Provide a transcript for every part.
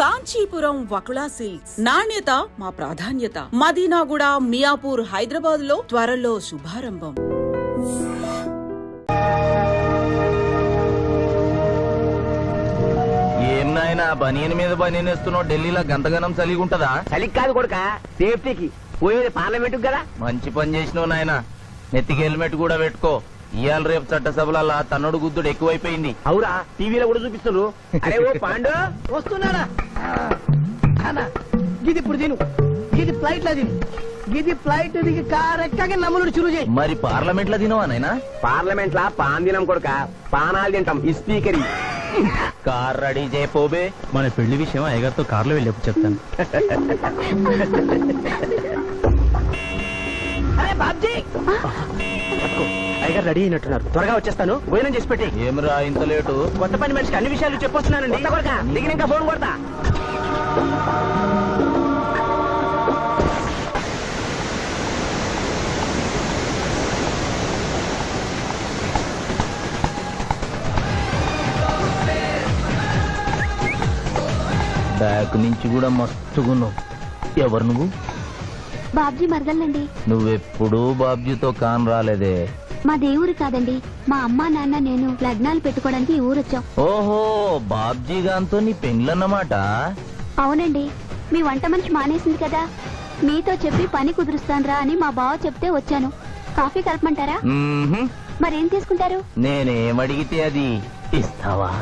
Kanchipuram Vakula silks నాణ్యత మా ప్రాధాన్యత. మదీనాగూడ, మియాపూర్, హైదరాబాద్ లో త్వరలో శుభారంభం. ఏం నాయనా బనీన్ మీద బనీన్ వేస్తున్నావు? ఢిల్లీలో గంతగనం చలిగుంటదా? చలికి కాదు కొడుక, సేఫ్టీకి. పోయేది పార్లమెంట్ కదా. మంచి పని చేసినావు నాయనా. నెత్తికి హెల్మెట్ కూడా పెట్టుకో. ఇవాళ రేపు చట్టసభల తన్నుడు గుద్దుడు ఎక్కువైపోయింది. అవురా, టీవీలో కూడా చూపిస్తున్నారు. అరే ఓ పాండు వస్తున్నాడా? గిది ఇప్పుడు తిను, గిది ఫ్లైట్ లో తిను, గిది ఫ్లైట్ దిగి కార్ ఎక్కగా నమ్ములు చురు చేయి. మరి పార్లమెంట్ లో తినవా నాయనా? పార్లమెంట్ లా పాన్ తినం కొడుక, పానాలు తింటాం. ఈ స్పీకర్ కార్ రెడీ చేయపోబే. మన పెళ్లి విషయం అయ్యగారితో కార్లో వెళ్ళేప్పుడు చెప్తాను. అరే బాబ్జీ, అయ్యగారు రెడీ అయినట్టున్నారు. త్వరగా వచ్చేస్తాను, భోజనం చేసి పెట్టి. ఏమిరా ఇంత లేటు? కొత్త పని మనిషికి అన్ని విషయాలు చెప్పొస్తున్నానండి. దిగినాక ఫోన్ కొడతా. బ్యాక్ నుంచి కూడా మస్తుగున్నావు. ఎవరు నువ్వు? బాబ్జీ మరదలండి. నువ్వెప్పుడూ బాబ్జీతో కాన్ రాలేదే. మా దేవురు కాదండి, మా అమ్మా నాన్న నేను లగ్నాలు పెట్టుకోవడానికి ఈ ఊరొచ్చాం. ఓహో, బాబ్జీ గాంతో నీ పెండ్లన్నమాట. అవునండి, మీ వంట మనిషి మానేసింది కదా, మీతో చెప్పి పని కుదురుస్తానురా అని మా బావ చెప్తే వచ్చాను. కాఫీ కలపమంటారా? మరేం తీసుకుంటారు? నేనేమడిగితే అది ఇస్తావా?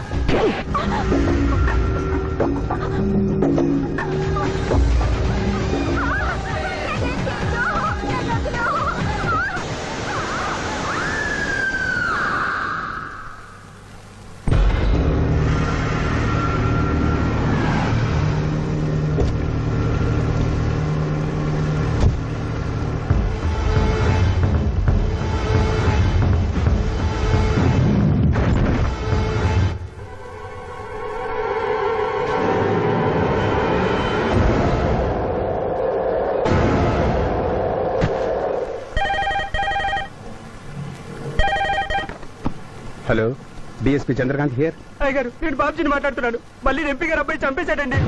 Hello, DSP Chandrakant here. అయ్యగారు, నేను బాబ్జీని మాట్లాడుతున్నాను. మళ్ళీ ఎంపీ గారు అబ్బాయి చంపేశాడండి.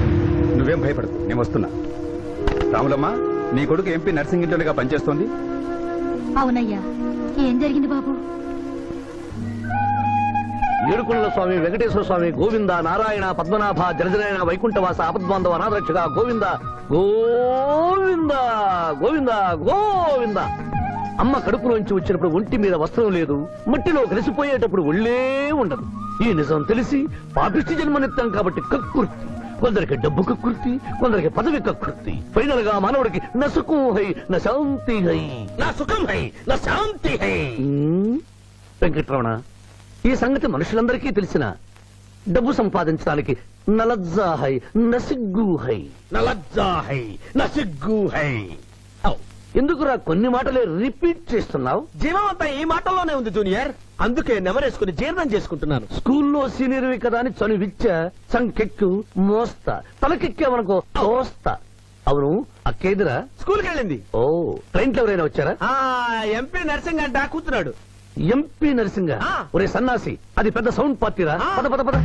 నువ్వేం భయపడదు, నేను వస్తున్నా. రాములమ్మ, నీ కొడుకు ఎంపీ నర్సింగ్ ఇంటర్గా పనిచేస్తోంది. అవునయ్యా, ఏం జరిగింది బాబు? ఏడుకొండల స్వామి, వెంకటేశ్వర స్వామి, గోవింద, నారాయణ, పద్మనాభ, జలజనాయన, వైకుంఠవాస, ఆపద్బాంధవ, అనాథరక్షక, గోవింద గోవింద గోవింద గోవింద. అమ్మ కడుపులోంచి వచ్చినప్పుడు ఒంటి మీద వస్త్రం లేదు, మట్టిలో కలిసిపోయేటప్పుడు ఒళ్ళే ఉండదు. ఈ నిజం తెలిసి పాపిష్టి జన్మనిత్తం కాబట్టి కక్కుర్తి. కొందరికి డబ్బు కక్కుర్తి, కొందరికి పదవి కక్కుర్తి. ఫైనల్ గా మానవుడికి నా సుఖం హై, నా శాంతి హై, నా సుఖం హై, నా శాంతి హై. వెంకటరమణ, ఈ సంగతి మనుషులందరికీ తెలిసిన డబ్బు సంపాదించడానికి నలజ్జా హై, నసిగ్గు హై, నలజ్జా హై, నసిగ్గు హై. ఎందుకురా కొన్ని మాటలే రిపీట్ చేస్తున్నావు? జీవం అంతా ఈ మాటల్లోనే ఉంది జూనియర్, అందుకే నెమరేసుకుని జీర్ణం చేసుకుంటున్నాను. స్కూల్లో సీనియర్వి కదా అని చనువిచ్చ, సంకెక్కు, మోస్తా, తలకెక్కావనుకో తోస్తా. అవును, అక్కేదిరా స్కూల్కి వెళ్ళింది. ఓ, ట్రైన్ లో ఎవరైనా వచ్చారా? ఎంపీ నర్సింగ్ అంట కూర్చున్నాడు. ఎంపీ నరసింగ? ఆ. ఒరే సన్నాసి, అది పెద్ద సౌండ్ పార్టీరా. ఆ. పద పద పద.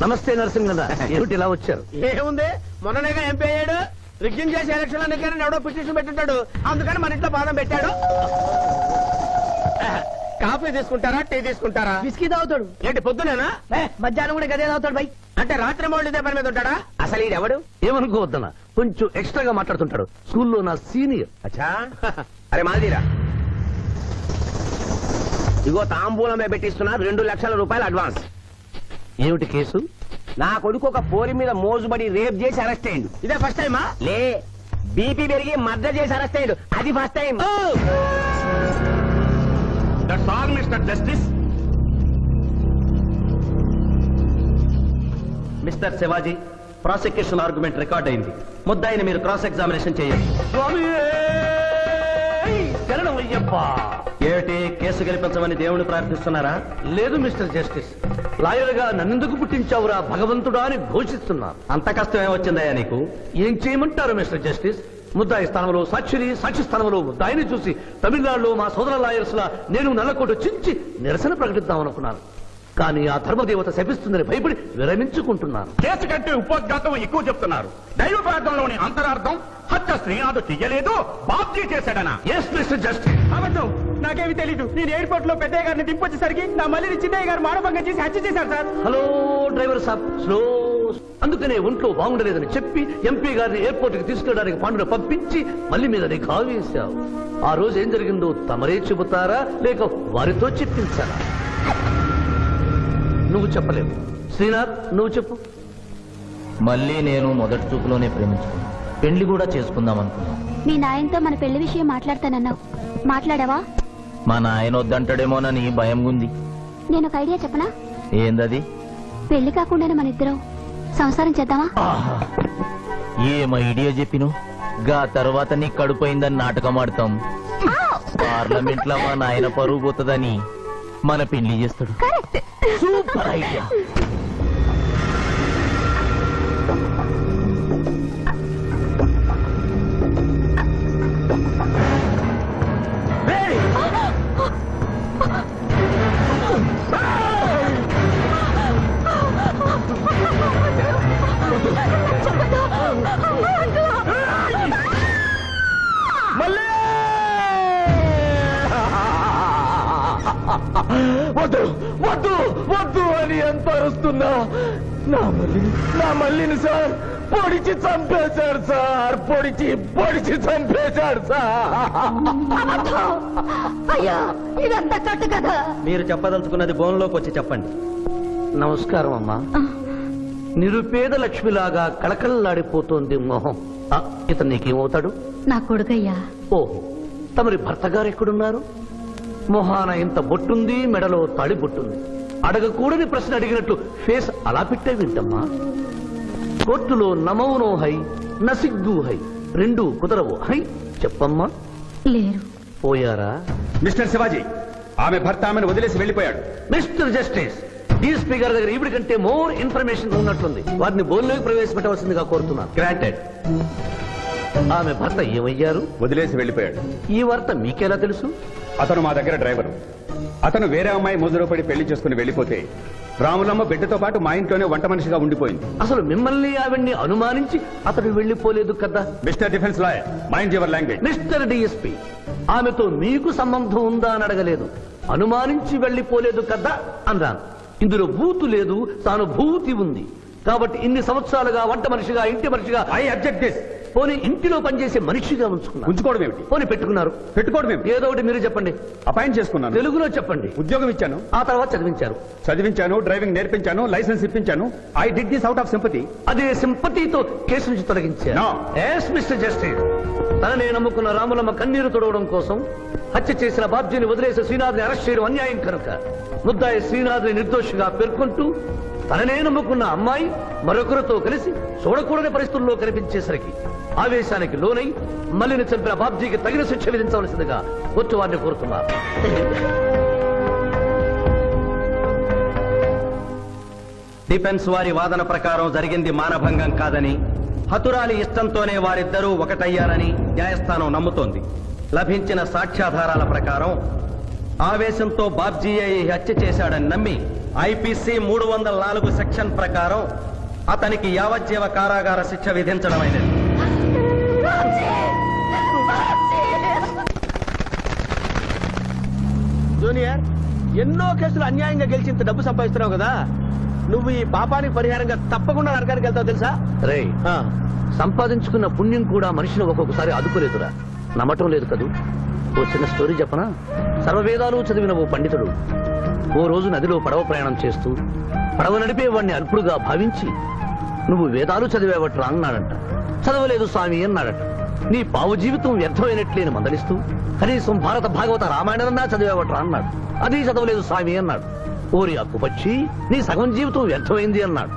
నమస్తే నరసింగ, ఏమిటి ఇలా వచ్చారు? ఏముంది, మొన్ననేగా ఎంపీ అయ్యాడు. రిగ్గింగ్ చేసి ఎలక్షన్ అన్నికని ఎవడో పిటిషన్ పెట్టుంటాడు, అందుకని మన ఇంట్లో బాదం పెట్టాడు. కాఫీ తీసుకుంటారా, టీ తీసుకుంటారా? బిస్కీ తాగుతాడు. ఏంటి పొద్దునేనా? మధ్యాహ్నం కూడా గదే తాగుతాడు బై. అంటే రాత్రి మౌళ్ళు ఇదే పని మీద ఉంటాడా? అసలు ఇది ఎవడు? ఏమనుకోవద్దన్నా, కొంచెం ఎక్స్ట్రాగా మాట్లాడుతుంటాడు. స్కూల్లో నా సీనియర్. అచ్చా, అరే మాదిరా, ఇగో తాంబూలమే పెట్టిస్తున్నా, 2 లక్షల రూపాయలు అడ్వాన్స్. ఏమిటి కేసు? నా కొడుకు ఒక పోరి మీద మోజుబడి రేప్ చేసి అరెస్ట్ అయ్యిండు. ఇదే ఫస్ట్ టైమా? లే, బీపీ పెరిగి మర్డర్ చేసి అరెస్ట్ అయ్యాడు, అది first time. That's all mister justice. Mister Shivaji, prosecution argument record అయింది. ముద్దాయిని మీరు క్రాస్ ఎగ్జామినేషన్ చేయండి. ఏమిటి, కేసు గెలిపించమని దేవుని ప్రార్థిస్తున్నారా? లేదు మిస్టర్ జస్టిస్, లాయర్ గా నన్నెందుకు పుట్టించావురా భగవంతుడా అని ఘోషిస్తున్నా. అంత కష్టం ఏమొచ్చిందయ్యా నీకు? ఏం చేయమంటారు మిస్టర్ జస్టిస్? ముద్దాయి స్థానంలో సాక్షిని, సాక్షి స్థానంలో ముద్దాయిని చూసి తమిళనాడులో మా సోదర లాయర్స్ లా నేను నల్లకోట చించి నిరసన ప్రకటిద్దామనుకున్నాను. కానీ ఆ ధర్మదేవత శపిస్తుందని భయపడి విరమించుకుంటున్నాను. కేసు కంటే ఉపోద్ఘాతం ఎక్కువ చెప్తున్నారు. దైవ ప్రార్థనలోని అంతరార్థం హత్య శ్రీనాథు చెయ్యలేదు, బాబ్జీ చేశాడనా? Yes mister justice. అబద్ధం, నాకేమి తెలీదు. నేను ఎయిర్పోర్ట్ లో పెద్దయ్య గారిని దింపొచ్చేసరికి నా మళ్ళీ చిన్నయ్య గారు మానభంగం చేసి హత్య చేశారు సార్. హలో డ్రైవర్ సాబ్, స్లో. అందుకనే ఒంట్లో బాగుండలేదని చెప్పి ఎంపీ గారిని ఎయిర్పోర్ట్ కి తీసుకెళ్ళడానికి పాండును పంపించి మళ్ళీ మీద నీకు ఆవేశావు. ఆ రోజు ఏం జరిగిందో తమరే చెబుతారా లేక వారితో చెప్పించారా? నువ్వు చెప్పలేవు. శ్రీనాథ్, నువ్వు చెప్పు. మళ్ళీ నేను మొదటి చూపులోనే ప్రేమించుకున్నాను. పెళ్లి కూడా చేసుకుందాం అనుకున్నాను. మీ నాయనతో మన పెళ్లి విషయం మాట్లాడతానన్నావు, మాట్లాడావా? మా నాయన వద్దంటాడేమోనని భయం ఉంది. నేను ఒక ఐడియా చెప్పనా? ఏందది? పెళ్లి కాకుండానే మన ఇద్దరం సంసారం చేద్దామా? ఆహా, ఏం ఐడియా చెప్పిను. గా తర్వాత నీ కడుపోయిందని నాటకం ఆడతాం. పార్లమెంట్ లో మా నాయన పరువు పోతుందని మన పెళ్లి చేస్తాడు. Super idea. వద్దు వద్దు వద్దు అని ఎంత అరుస్తున్నా నా మల్లిని సార్ పొడిచి చంపేశాడు సార్. పొడిచి చంపేశాడు సార్. అయ్యా, ఇదంతా కట్టు కదా. మీరు చెప్పదలుచుకున్నది బోన్లోకి వచ్చి చెప్పండి. నమస్కారం అమ్మా. నిరుపేద లక్ష్మిలాగా కళకళలాడిపోతోంది మొహం. ఇతను నీకేమవుతాడు? నా కొడుకయ్యా. ఓహో, తమరి భర్త గారు ఎక్కడున్నారు? మొహాన ఇంత బొట్టుంది, మెడలో తాళి బొట్టుంది. అడగకూడని ప్రశ్న అడిగినట్టు ఫేస్ అలా పెట్టే వింటమ్మా. కోర్టులో నమౌనో హై నసిగ్గు హై, రెండు కుదరవు హై. చెప్పమ్మా. లేరు. పోయారా? మిస్టర్ శివాజీ, ఆమె భర్త ఆమెను వదిలేసి వెళ్ళిపోయాడు. మిస్టర్ జస్టిస్, డీఎస్పీ గారి దగ్గర ఈవిడి కంటే మోర్ ఇన్ఫర్మేషన్ ఉన్నట్లుంది. వారిని బోన్లోకి ప్రవేశపెట్టవలసిందిగా కోరుతున్నాను. గ్రాంటెడ్. ఆమె భర్త ఏమయ్యారు? వదిలేసి వెళ్ళిపోయాడు. ఈ వార్త మీకెలా తెలుసు? అతను మా దగ్గర డ్రైవరు. అతను వేరే అమ్మాయి ముదురు పడి పెళ్లి చేసుకుని వెళ్ళిపోతే రాములమ్మ బిడ్డతో పాటు మా ఇంట్లోనే వంట మనిషిగా ఉండిపోయింది. అసలు మిమ్మల్ని ఆవిడ్ని అనుమానించి అతడు వెళ్ళిపోలేదు కదా? Mister defence lawyer, mind your language. Mister DSP, ఆమెతో మీకు సంబంధం ఉందా అని అడగలేదు, అనుమానించి వెళ్ళిపోలేదు కదా అన్నాను. ఇందులో బూతు లేదు, తాను భూతి ఉంది. కాబట్టి ఇన్ని సంవత్సరాలుగా వంట మనిషిగా, ఇంటి మనిషిగా, ఐ అబ్జెక్ట్ దిస్. పోనీ ఇంటిలో పనిచేసే మనిషిగా ఉంచుకున్నారు. ఉంచుకోవడం ఏమిటి? పోనీ పెట్టుకున్నారు. పెట్టుకోవడం ఏమిటి? ఏదో ఒకటి మీరు చెప్పండి. అపాయింట్ చేసుకున్నాను. తెలుగులో చెప్పండి. ఉద్యోగం ఇచ్చాను. ఆ తర్వాత చదివించారు. చదివించాను, డ్రైవింగ్ నేర్పించాను, లైసెన్స్ ఇప్పించాను. I did this out of sympathy. అదే సింపతితో కేసు నుంచి తొలగించారు. No. ఎస్ మిస్టర్ జస్టిస్, తననే నమ్ముకున్న రాములమ్మ కన్నీరు తొడవడం కోసం హత్య చేసిన బాబ్జీని వదిలేసి శ్రీనాథ్ని అరెస్ట్ చేయడం అన్యాయం కనుక ముద్దాయి శ్రీనాథ్ని నిర్దోషిగా పేర్కొంటూ తననే నమ్ముకున్న అమ్మాయి మరొకరితో కలిసి చూడకూడని పరిస్థితుల్లో కనిపించేసరికి ఆవేశానికి లోనై మల్లిని చంపిన బాబ్జీకి తగిన శిక్ష విధించవలసిందిగా కోర్టు వారిని కోరుతున్నారు. డిఫెన్స్ వారి వాదన ప్రకారం జరిగింది మానభంగం కాదని, హతురాలి ఇష్టంతోనే వారిద్దరూ ఒకటయ్యారని న్యాయస్థానం నమ్ముతోంది. లభించిన సాక్ష్యాధారాల ప్రకారం ఆవేశంతో బాబ్జీయే ఈ హత్య చేశాడని నమ్మి ఐపీసీ 304 సెక్షన్ ప్రకారం అతనికి యావజ్జీవ కారాగార శిక్ష విధించడమైనది. జూనియర్, ఎన్నో కేసులు అన్యాయంగా గెలిచి ఇంత డబ్బు సంపాదిస్తున్నావు కదా, నువ్వు ఈ పాపానికి పరిహారంగా తప్పకుండా నరకానికి వెళ్తావు తెలుసా? రే, సంపాదించుకున్న పుణ్యం కూడా మనిషిని ఒక్కొక్కసారి అదుపులేదురా. నమ్మటం లేదు కదూ. ఓ చిన్న స్టోరీ చెప్పనా? సర్వవేదాలు చదివిన ఓ పండితుడు ఓ రోజు నదిలో పడవ ప్రయాణం చేస్తూ పడవ నడిపే వాడిని అల్పుడుగా భావించి, నువ్వు వేదాలు చదివేవట్రా అన్నాడంట. చదవలేదు స్వామి అన్నాడట. నీ పావు జీవితం వ్యర్థమైనట్లేని మందలిస్తూ, కనీసం భారత భాగవత రామాయణన్నా చదివేవట్రా అన్నాడు. అది చదవలేదు స్వామి అన్నాడు. ఓరి అక్కుపక్షి, నీ సగం జీవితం వ్యర్థమైంది అన్నాడు.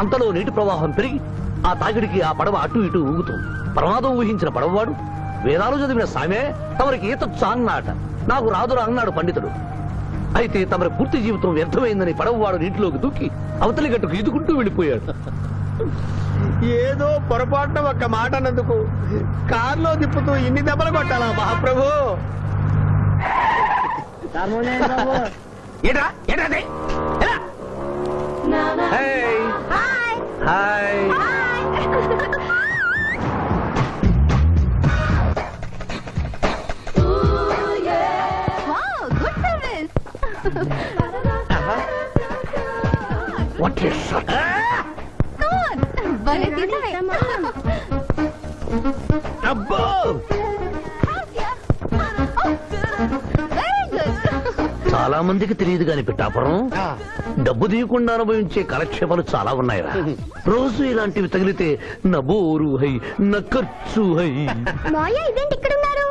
అంతలో నీటి ప్రవాహం పెరిగి ఆ తాగిడికి ఆ పడవ అటు ఇటు ఊగుతూ ప్రమాదం ఊహించిన పడవవాడు, వేదాలు చదివిన సామే తమరికి ఈతొచ్చా అన్నాట. నాకు రాదురా అన్నాడు పండితుడు. అయితే తమరి పూర్తి జీవితం వ్యర్థమైందని పడవవాడు నీటిలోకి దూకి అవతలి గట్టుకు ఈదుకుంటూ వెళ్ళిపోయాడు. ఏదో పొరపాటున ఒక్క మాట అన్నందుకు కారులో తిప్పుతూ ఇన్ని దెబ్బలు కొట్టాలా మహాప్రభు? ఏట్రా ఏట్రా hi good service. What is భలే తీసావే. అబ్బో Very good. చాలా మందికి తెలియదు గాని పిఠాపురం డబ్బు తీయకుండా అనుభవించే కాలక్షేపాలు చాలా ఉన్నాయిరా. రోజు ఇలాంటివి తగిలితే నా బోరు హై నా ఖర్చు హై. మాయ ఇదేంటి ఇక్కడ ఉన్నారు?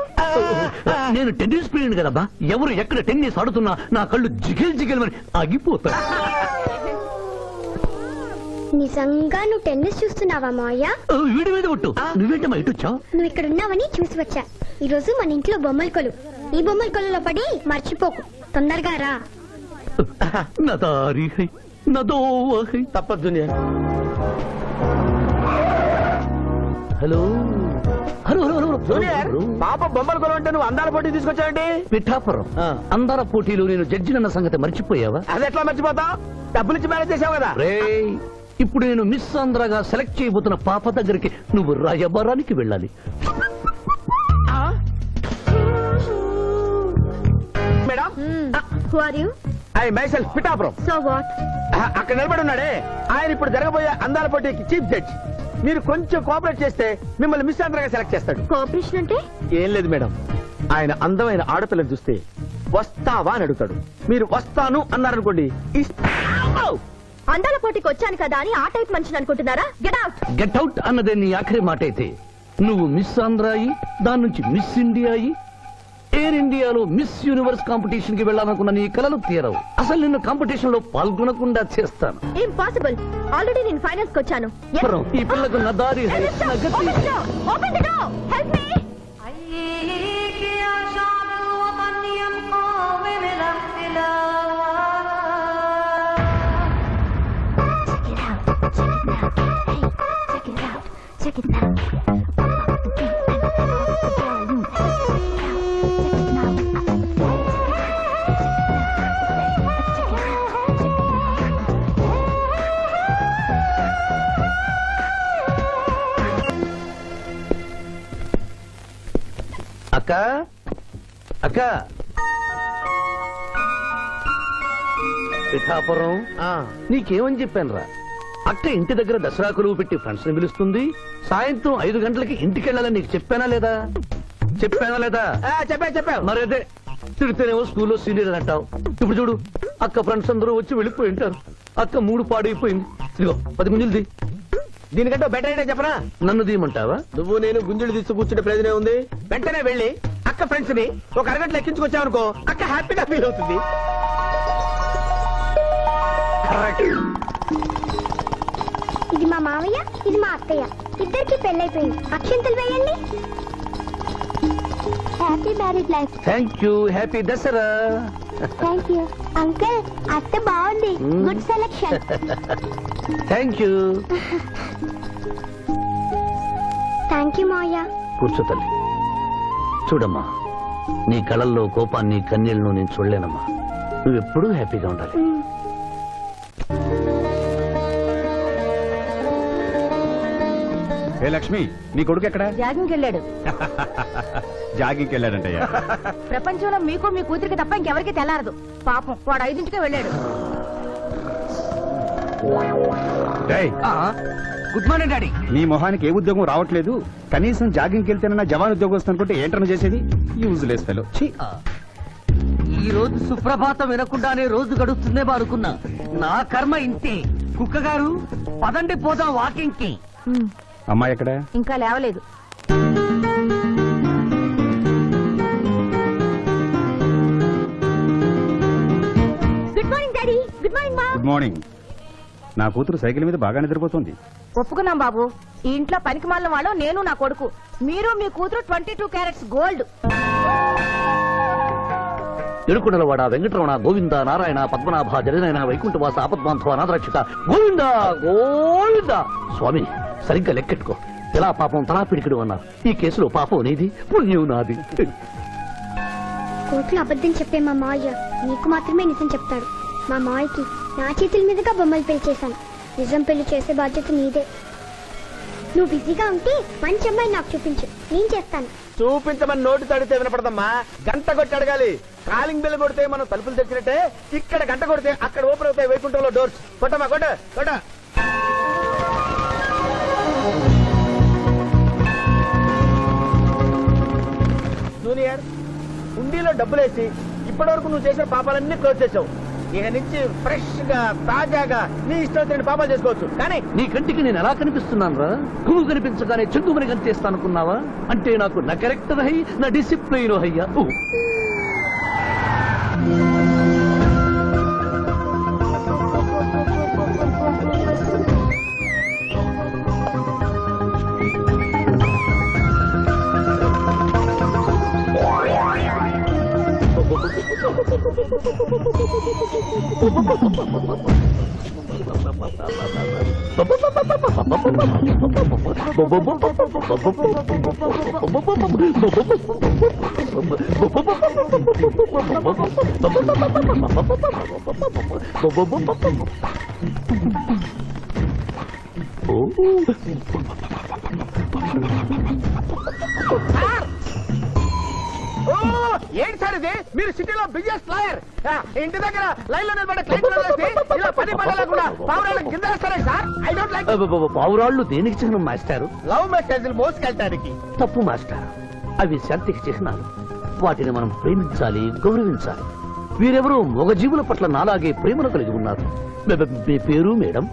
నేను టెన్నిస్ ప్లేయర్ కదబ్బా. ఎవరు ఎక్కడ టెన్నిస్ ఆడుతున్నా నా కళ్ళు జిగిల్ జిగిల్ అని ఆగిపోతాయి. నిజంగా నువ్వు టెన్నిస్ చూస్తున్నావా మాయా? వీడి మీద కొట్టు. నువ్వేంటమ్మా ఇటు వచ్చావు? నువ్వు ఇక్కడ ఉన్నావని చూసి వచ్చా. ఈ రోజు మన ఇంట్లో బొమ్మల కొలు. ఈ బొమ్మల కొలులో పడి మర్చిపోకు. తొందరగా రా. నా దారి హై నా దోవ హై. తప్పదు hello hello hello hello junior, hello. పాప బొమ్మలు కొనుంటే నువ్వు అందాల పోటీ తీసుకొచ్చావండి. పిఠాపురం ఆ. అందాల పోటీలు నేను జడ్జినన్న సంగతి మర్చిపోయావా? అది ఎట్లా మర్చిపోతావు? డబ్బులు ఇచ్చి మేనేజ్ చేసావు కదా. రేయ్, ఇప్పుడు నేను మిస్ ఆంధ్రగా సెలెక్ట్ చేయబోతున్న పాప దగ్గరికి నువ్వు రాయబారానికి వెళ్ళాలి. Madam, Who are you? I myself Pithapuram. So what? అక్కడ నిలబడి ఉన్నాడే ఆయన ఇప్పుడు జరగబోయే అందాల పోటీకి చీఫ్ జడ్జ్. మీరు కొంచెం కోఆపరేట్ చేస్తే మిమ్మల్ని మిస్ ఆంధ్రగా సెలెక్ట్ చేస్తాడు. కోఆపరేషన్ అంటే? ఏం లేదు మేడం, ఆయన అందమైన ఆడపిల్లని చూస్తే వస్తావా అని అడుగుతాడు. మీరు వస్తాను అన్నారనుకోండి, అందాల పోటీకి వచ్చాను కదా అని ఆ టైప్ మనిషిని అనుకుంటున్నారా? Get out. గెట్ అవుట్ అన్నదే నీ ఆఖరి మాట అయితే నువ్వు మిస్ ఆంధ్ర అయి దాని నుంచి మిస్ ఇండియా అయి ఎయిర్ ఇండియాలో మిస్ యూనివర్స్ కాంపిటీషన్ కి వెళ్ళాలనుకున్న నీ కలలు తీరవు. అసలు నిన్ను కాంపిటీషన్ లో పాల్గొనకుండా చేస్తాను. ఇంపాసిబుల్. ఆల్రెడీ నేను ఫైనల్స్ కి వచ్చాను. పురం, ఈ పిల్లకు నా దారి హై, నా గతి. Open the door. Help me. Check it out. అక్క అక్క పిఠాపురం, నీకేమని చెప్పాను రా? అక్క ఇంటి దగ్గర దసరా కొలువు పెట్టి ఫ్రెండ్స్ ని పిలుస్తుంది. సాయంత్రం 5 గంటలకి ఇంటికి వెళ్ళాలని నీకు చెప్పానా లేదా? చెప్పావు. మరి అదే తిడితేనేమో స్కూల్లో సీనియర్ అని అంటావు. ఇప్పుడు చూడు, అక్క ఫ్రెండ్స్ అందరూ వచ్చి వెళ్ళిపోయి ఉంటారు. అక్క మూడు పాడైపోయింది. ఇదిగో 10 గుంజులు తీ. దీనికంటే బెటర్ అయితే చెప్పనా? నన్ను తీయమంటావా? నువ్వు నేను గుంజులు తీసి కూర్చుంటే ప్రయోజనం ఉంది. వెంటనే వెళ్ళి అక్క ఫ్రెండ్స్ ని ఒక అరగంటలో ఎక్కించుకొచ్చావనుకో, అక్క హ్యాపీగా ఫీల్ అవుతుంది. ఇది మా మామయ్య, ఇది మా అత్తయ్య. ఇద్దరికి పెళ్ళైపోయింది. అక్షింతలు వేయండి. Happy married life. Thank you. Happy Dasara. Thank you uncle. అత్త బాగుంది. Good selection. Thank you. Thank you మావయ్య. కూర్చో తల్లి. చూడమ్మా, నీ కళల్లో కోపాన్ని కన్నీళ్లను నేను చూడలేనమ్మా. నువ్వెప్పుడూ హ్యాపీగా ఉండాలి. ఏ లక్ష్మి, నీ కొడుకు ఎక్కడ? జాగింగ్కి వెళ్ళాడు. జాగింగ్కి వెళ్ళాడంటయ్యా. ప్రపంచంలో మీకు మీ కూతురికి తప్ప ఇంకెవరికి తెల్లారదు. పాపం వాడు 5ంటికే వెళ్ళాడు. డేయ్, గుడ్ మార్నింగ్ డాడీ. నీ మొహానికి ఏ ఉద్యోగం రావట్లేదు. కనీసం జాగింగ్కి వెళ్తేనన్నా జవాన్ ఉద్యోగం వస్తుందంటే ఏంటన్నా చేసేది? Useless fellow. ఈ రోజు సుప్రభాతం వినకుండానే రోజు గడుస్తుందే అనుకున్నా. నా కర్మ ఇంతే. కుక్క గారు పదండి పోదాం వాకింగ్ కి. అమ్మాయి ఎక్కడ? ఇంకా లేవలేదు. Good morning daddy. Good morning మా. Good morning. నా కూతురు సైకిల్ మీద బాగా నిద్రపోతుంది. ఒప్పుకున్నాం బాబు. ఈ ఇంట్లో పనికి మాలిన వాళ్ళు నేను, నా కొడుకు. మీరు మీ కూతురు 22 క్యారెట్స్ గోల్డ్. ఎరుకుడలవాడ వెంకటరమణ గోవింద నారాయణ పద్మనాభ జగనైన వైకుంఠవాస ఆపద్బాంధవ అనాథరక్షక గోవింద గోవింద. స్వామి, సరిగ్గా లెక్కెట్టుకో. ఎలా పాపం తలా పిడికిడు అన్నారు. ఈ కేసులో పాపం నీది, పుణ్యం నాది. కోర్టులో అబద్ధం చెప్పే మా మావయ్య నీకు మాత్రమే నిజం చెప్తాడు. మా మావయ్యకి నా చేతుల మీదుగా బొమ్మలు పెళ్లి చేశాను. నిజం పెళ్లి చేసే బాధ్యత నీదే. నువ్వు బిజీగా ఉంటే మంచి అమ్మాయి నాకు చూపించు, నేను చేస్తాను. చూపించమని నోటి తడితే వినపడదమ్మా, గంట కొట్టి అడగాలి. కాలింగ్ బెల్ కొడితే మనం తలుపులు తెచ్చినట్టే, ఇక్కడ గంట కొడితే అక్కడ ఓపెన్ అవుతాయి వైకుంఠంలో డోర్స్. కొట్టమ్మా, కొట్ట కొట్ట. జూనియర్, హుండీలో డబ్బులేసి ఇప్పటివరకు నువ్వు చేసిన పాపాలన్నీ క్లోజ్ చేసావు. ఇక నుంచి ఫ్రెష్ గా తాజాగా నీ ఇష్టం వచ్చిన పాపాలు చేసుకోవచ్చు. కానీ నీ కంటికి నేను ఎలా కనిపిస్తున్నాను రా? పువ్వు కనిపించగానే చెంగుమని కనిపిస్తాను అనుకున్నావా? అంటే నాకు నా క్యారెక్టర్ హై, నా డిసిప్లిన్ హయ్యా. ఏంటి సార్ ఇది? మీరు సిటీలో బిజినెస్ లాయర్, ఇంటి దగ్గర లైన్ లో నిలబడే క్లయింట్ ఇలా పని పడలేకుండా పావురాళ్ళకి కింద వేస్తారే సార్. I don't like. పావురాళ్ళు దేనికి చిహ్నం మాస్టారు? లవ్ మెసేజ్లు మోసుకెళ్ళటానికి. తప్పు మాస్టర్, అవి శాంతికి చిహ్నాలు. వాటిని మనం ప్రేమించాలి, గౌరవించాలి. వీరెవరూ మగజీవుల పట్ల నాలాగే ప్రేమను కలిగి ఉన్నారు. మీ పేరు మేడం?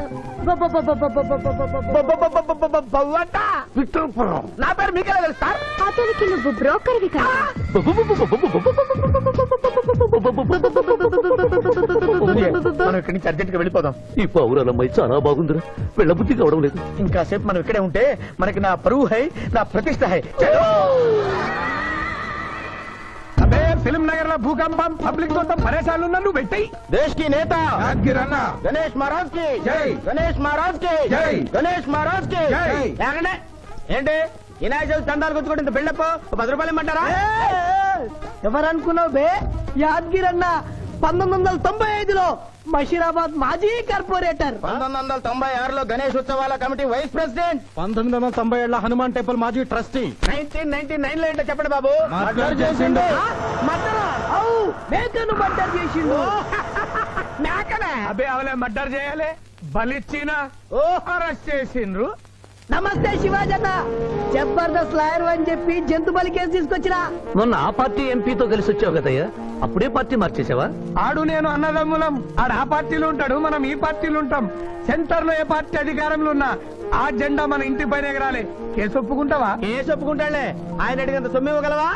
విక్టర్పురం. నా పేరు మీకెలా తెలుసు సార్? అతనికి నువ్వు బ్రోకర్వి కదా. మనం ఇక్కడి నుంచి అర్జెంట్ గా వెళ్ళిపోదాం. ఈ పావురాలమ్మాయి చాలా బాగుందిరా, వెళ్ళబుద్ధి కావడం లేదు. ఇంకాసేపు మనం ఇక్కడే ఉంటే మనకి నా పరువు హై, నా ప్రతిష్ట హై. అదే ఫిల్మ్ నగర్ లో భూకంపం, పబ్లిక్ మొత్తం పరేషాన్లు ఉన్నా నువ్వు పెట్టాయి. దేశ్ కి నేత యాద్గిరన్న గణేష్ మహారాజ్ కి జై. గణేష్ మహారాజ్ కి జై. గణేష్ మహారాజ్ కి జై. ఏమండి? ఏంటి వినాయక చవితి చందాలు గుర్తుకుంటే ఇంత బిల్డప్ 10 రూపాయలు ఇమ్మంటారా? ఎవరనుకున్నావు బే? యాద్గిరన్న 1995లో మషీరాబాద్ మాజీ కార్పొరేటర్. 1996లో గణేష్ ఉత్సవాల committee vice president. 1997 Hanuman temple మాజీ ట్రస్టీ. 1999 లో ఏంటో చెప్పండి బాబు. మర్డర్ చేసిండు. మర్డరా? అవు, మేకను మర్డర్ చేసిండు. మేకనే? అబే అవలే మర్డర్ చేయాలి, బలిచ్చిన అరెస్ట్ చేసిండ్రు. నమస్తే శివాజన్న, జబర్దస్త్ లాయర్ అని చెప్పి జంతు బలి కేసు తీసుకొచ్చినా. మొన్న ఆ పార్టీ ఎంపీతో కలిసి వచ్చావు కదయ్యా, అప్పుడే పార్టీ మార్చేసావా? ఆడు నేను అన్నదమ్ములం. ఆడు ఆ పార్టీలో ఉంటాడు, మనం ఈ పార్టీలో ఉంటాం. సెంటర్ లో ఏ పార్టీ అధికారంలో ఉన్నా ఆ జెండా మన ఇంటి పైన ఎగరాలి. కేసు ఒప్పుకుంటావా? కేసు ఒప్పుకుంటాడులే. ఆయన అడిగినంత సొమ్ము ఇవ్వగలవా?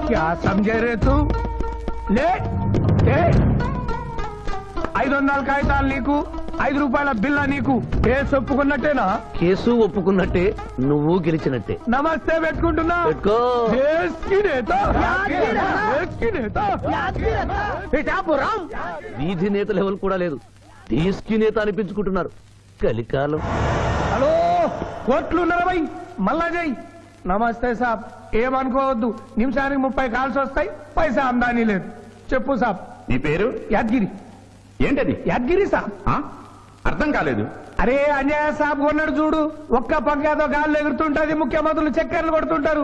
క్యా సమझे रे तू? లే 500 కాగితాలు నీకు, 5 రూపాయల బిల్ల నీకు. కేసు ఒప్పుకున్నట్టేనా? కేసు ఒప్పుకున్నట్టే, నువ్వు గెలిచినట్టే. నమస్తే పెట్టుకుంటున్నా. పెట్టుకో. దేశ్ కి నేత, దేశ్ కి నేత. పిఠాపురం వీధి నేత లెవెల్ కూడా లేదు, దేశీ నేత అనిపించుకుంటున్నారు. కలికాలం. హలో, కోట్లు 40 మళ్ళా చెయ్యి. నమస్తే సాబ్, ఏమనుకోవద్దు. నిమిషానికి 30 కాల్స్ వస్తాయి, పైసా ఆమ్దానీ లేదు. చెప్పు సాబ్. నీ పేరు? యాద్గిరి. ఏంటది? యాద్గిరి సాబ్. అర్థం కాలేదు. అరే అన్యాయ సాబ్ కొన్నాడు చూడు, ఒక్క పక్కతో గాల్లో ఎగురుతుంటది, ముఖ్యమంత్రులు చక్కర్లు కొడుతుంటారు.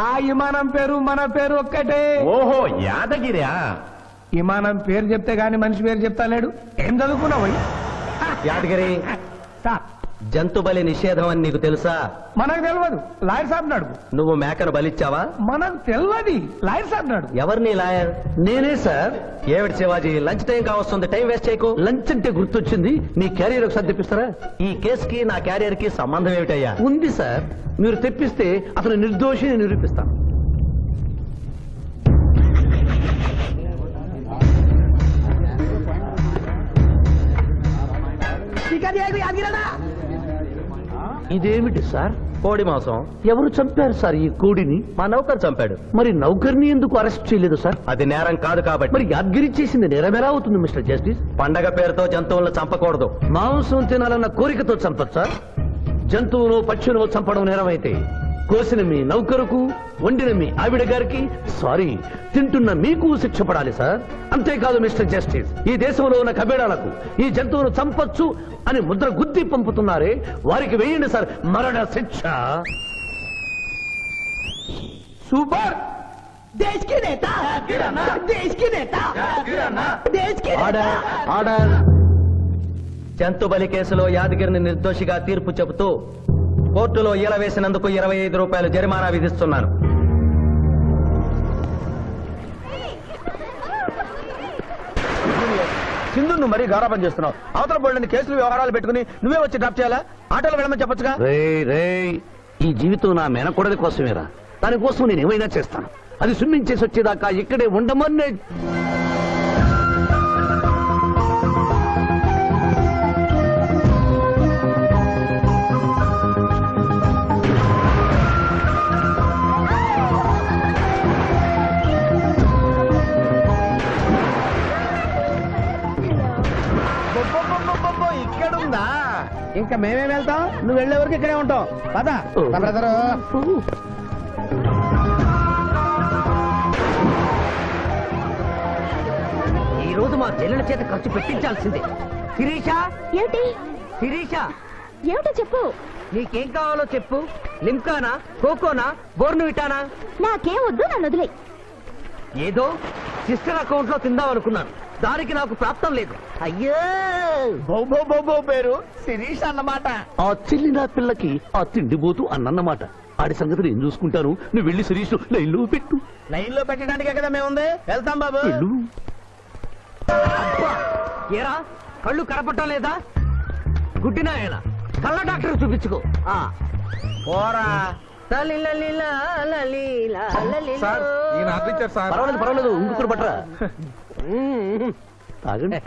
ఆ విమానం పేరు మన పేరు ఒక్కటే. ఓహో, యాదగిరా? విమానం పేరు చెప్తే గాని మనిషి పేరు చెప్తా లేడు. ఏం చదువుకున్నావు? యాదగిరి, సాబ్ జంతు బలి నిషేధం అని నీకు తెలుసా? మనకు తెలియదు, లాయర్ సాబ్ నాడు. నువ్వు మేకను బలిచ్చావా? మనకు తెలియదు, లాయర్ సాబ్ నాడు. ఎవరిని లాయర్? నేనే సార్. ఏమిటి శివాజీ, లంచ్ టైం కావస్తుంది, టైం వేస్ట్ చేయకు. లంచ్ అంటే గుర్తొచ్చింది, మీ క్యారియర్ ఒకసారి తెప్పిస్తారా? ఈ కేసుకి నా క్యారియర్ కి సంబంధం ఏమిటయ్యా? ఉంది సార్, మీరు తెప్పిస్తే అతను నిర్దోషిని నిరూపిస్తాను. ఇదేమిటి సార్? కోడి మాంసం. ఎవరు చంపారు సార్ ఈ కోడిని? మా నౌకర్ చంపాడు. మరి నౌకర్ని ఎందుకు అరెస్ట్ చేయలేదు సార్? అది నేరం కాదు కాబట్టి. మరి యాద్గిరి చేసింది నేరం ఎలా అవుతుంది మిస్టర్ జస్టిస్? పండగ పేరుతో జంతువులను చంపకూడదు. మాంసం తినాలన్న కోరికతో చంపచ్చా? జంతువును పక్షులను చంపడం నేరమైతే కోసిన మీ నౌకరుకు, వండిన మీ ఆవిడ గారికి, సారీ, తింటున్న మీకు శిక్ష పడాలి సార్. అంతేకాదు మిస్టర్ జస్టిస్, ఈ దేశంలో ఉన్న కబేడాలకు ఈ జంతువును చంపొచ్చు అని ముద్ర గుద్ది పంపుతున్నారే, వారికి వేయండి సార్ మరణ శిక్ష. సూపర్. దేశ్ కి నేతా, దేశ్ కి నేతా, దేశ్ కి ఆర్డర్, ఆర్డర్. జంతు బలి కేసులో యాదగిరిని నిర్దోషిగా తీర్పు చెబుతూ కోర్టులో ఈల వేసినందుకు 25 రూపాయలు జరిమానా విధిస్తున్నాను. సింధు నువ్వు మరీ గారాబం చేస్తున్నావు. అవతల బోల్డని కేసులు వ్యవహారాలు పెట్టుకుని నువ్వే వచ్చి డ్రాప్ చేయాలా? ఆటోలో వెళ్ళమని చెప్పొచ్చుగా. రే ఈ జీవితం నా మేనకోడలి కోసమేరా, దానికోసం నేను ఏమైనా చేస్తాను. అది స్విమ్మింగ్ చేసి వచ్చేదాకా ఇక్కడే ఉండమని. ఇక్కడుందా? ఇంకా మేమేం వెళ్తాం, నువ్వు వెళ్లే వరకు ఇక్కడే ఉంటాం. పద బ్రదరు. ఈ రోజు మా చెల్లెల చేత ఖర్చు పెట్టించాల్సిందే. శిరీష, ఏమిటి శిరీష, ఏమిటో చెప్పు. నీకేం కావాలో చెప్పు. లిమ్కానా, కోకోనా, బోర్నువిటానా? నాకేం వద్దు, నన్ను వదిలే. ఏదో సిస్టర్ అకౌంట్ లో తిందాం అనుకున్నాను, దానికి నాకు ప్రాప్తం లేదు. అయ్యో, బౌబో పేరు శిరీష్ అన్నమాట. ఆ చెల్లిన పిల్లకి ఆ తిండిపోతూ అన్నమాట. ఆడి సంగతి నేను చూసుకుంటాను. నువ్వు వెళ్ళి శిరీష్ లైన్లో పెట్టు. లైన్ లో పెట్టడానికే కదా మేముంది. వెళ్తాం బాబు. వెళ్ళు. అబ్బా, ఏరా కళ్ళు కనపడటం లేదా? గుడ్డినాయన కళ్ళ డాక్టర్ చూపించుకో. పోరా. పర్వాలేదు ఇంకొకరు పట్టరా. తాగండి.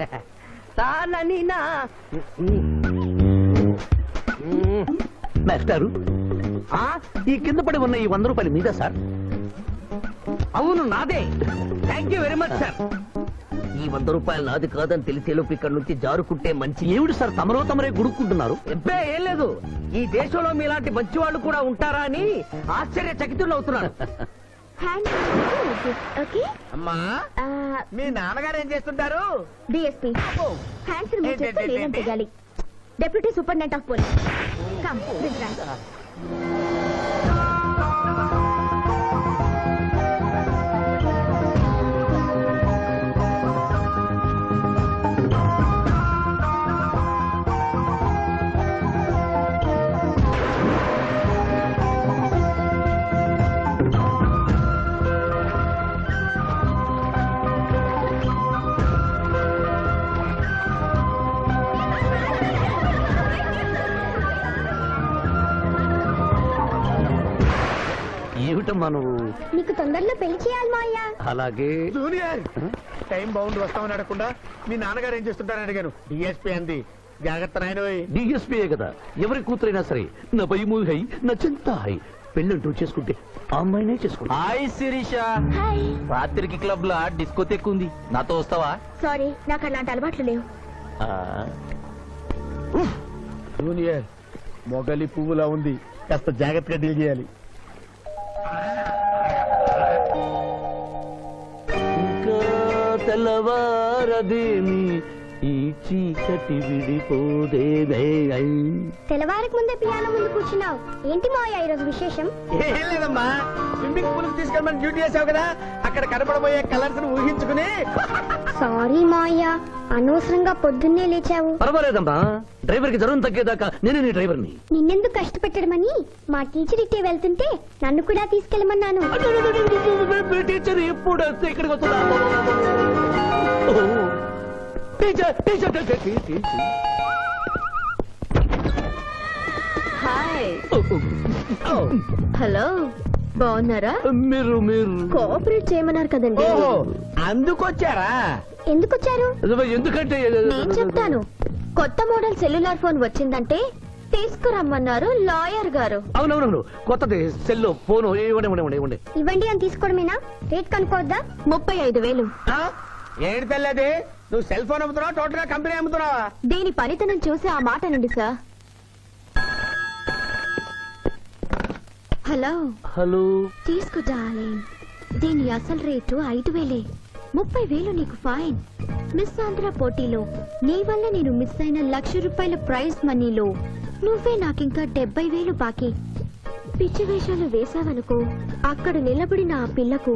మాస్టారు, ఈ కింద పడి ఉన్న ఈ 100 రూపాయలు మీద సార్? అవును, నాదే. Thank you very much sir. ఈ 100 రూపాయలు నాది కాదని తెలిసేలోపు ఇక్కడ నుంచి జారుకుంటే మంచి. ఏమిటి సార్ తమరే గుడుక్కుంటున్నారు? ఎబ్బే ఏం లేదు, ఈ దేశంలో మీలాంటి మంచి వాళ్ళు కూడా ఉంటారా అని ఆశ్చర్యచకితులు అవుతున్నాను. ఓకే. అమ్మా, మీ నాన్నగారు ఏం చేస్తుంటారు? డిఎస్పీ హ్యాండ్స్ రిమూవ్ చేస్తే లేనం తెగాలి. Deputy superintendent of police. Come this rank. ఏమిటమ్మా నువ్వు? నీకు తొందరలో పెళ్లి చేయాలి మావయ్య. అలాగే. జూనియర్, టైం బాగుండి వస్తామని అడగకుండా మీ నాన్నగారు ఏం చేస్తుంటారని అడిగాను. డిఎస్పీ అంది. జాగ్రత్త నాయనోయ్. డిఎస్పీయే కదా, ఎవరి కూతురైనా సరే నా భయము హై, నా చింత హై. పెళ్ళంటూ చేసుకుంటే ఆ అమ్మాయినే చేసుకుంటా. Hi Shirisha, hi. రాత్రికి క్లబ్ లో డిస్కోతెక్ ఉంది, నాతో వస్తావా? సారీ, నాకు అలాంటి అలవాట్లు లేవు. జూనియర్, మొగలి పువ్వులా ఉంది, కాస్త జాగ్రత్తగా డీల్ చేయాలి. ఇంకా తెల్లవారదేమి ఈ చీకటి విడిపోదేవే. తెల్లవారికి ముందే పియానో ముందు కూర్చున్నావు. ఏంటి మావయ్య ఈరోజు విశేషం? ఏం లేదమ్మా, స్విమ్మింగ్ పూల్ కి తీసుకెళ్ళమని డ్యూటీ చేసావు కదా, అక్కడ కనపడబోయే కలర్స్ ని ఊహించుకుని. సారీ మావయ్య, అనవసరంగా పొద్దున్నే లేచావు. పర్వాలేదమ్మా, డ్రైవర్ కి జ్వరం తగ్గేదాకా నేనే నీ డ్రైవర్ని. నిన్నెందుకు కష్టపెట్టడమని మా టీచర్ ఇట్టే వెళ్తుంటే నన్ను కూడా తీసుకెళ్ళమన్నాను. టీచర్ ఎప్పుడు వస్తే ఇక్కడికి వస్తుందా? హాయ్. హలో, బాగున్నారా? మీరు కోఆపరేట్ చేయమన్నారు కదండి. ఓహో, అందుకొచ్చారా? ఎందుకు వచ్చారు? ఎందుకంటే నేను చెప్తాను. కొత్త మోడల్ సెల్యులార్ ఫోన్ వచ్చిందంటే తీసుకురమ్మన్నారు లాయర్ గారు. అవునవును, కొత్తది సెల్లో ఫోను. ఇవ్వండి. ఇవ్వండి అని తీసుకోవడమేనా? రేట్ కనుక్కోవద్దా? 35,000. ఏడు తెల్లది, నువ్వు సెల్ ఫోన్ అమ్ముతున్నావా, టోటల్ గా కంపెనీ అమ్ముతున్నావా? దీని పనితనం చూసి ఆ మాట నుండి సార్. హలో హలో తీసుకో డార్లింగ్. దీని అసలు రేటు 5,000. 30,000 నీకు ఫైన్. మిస్ ఆంధ్ర పోటీలో నీ వల్ల నేను మిస్ అయిన ₹1,00,000 ప్రైజ్ మనీలో నువ్వే నాకింకా 70,000 బాకీ. పిచ్చి వేషాలు వేసావనుకో, అక్కడ నిలబడిన ఆ పిల్లకు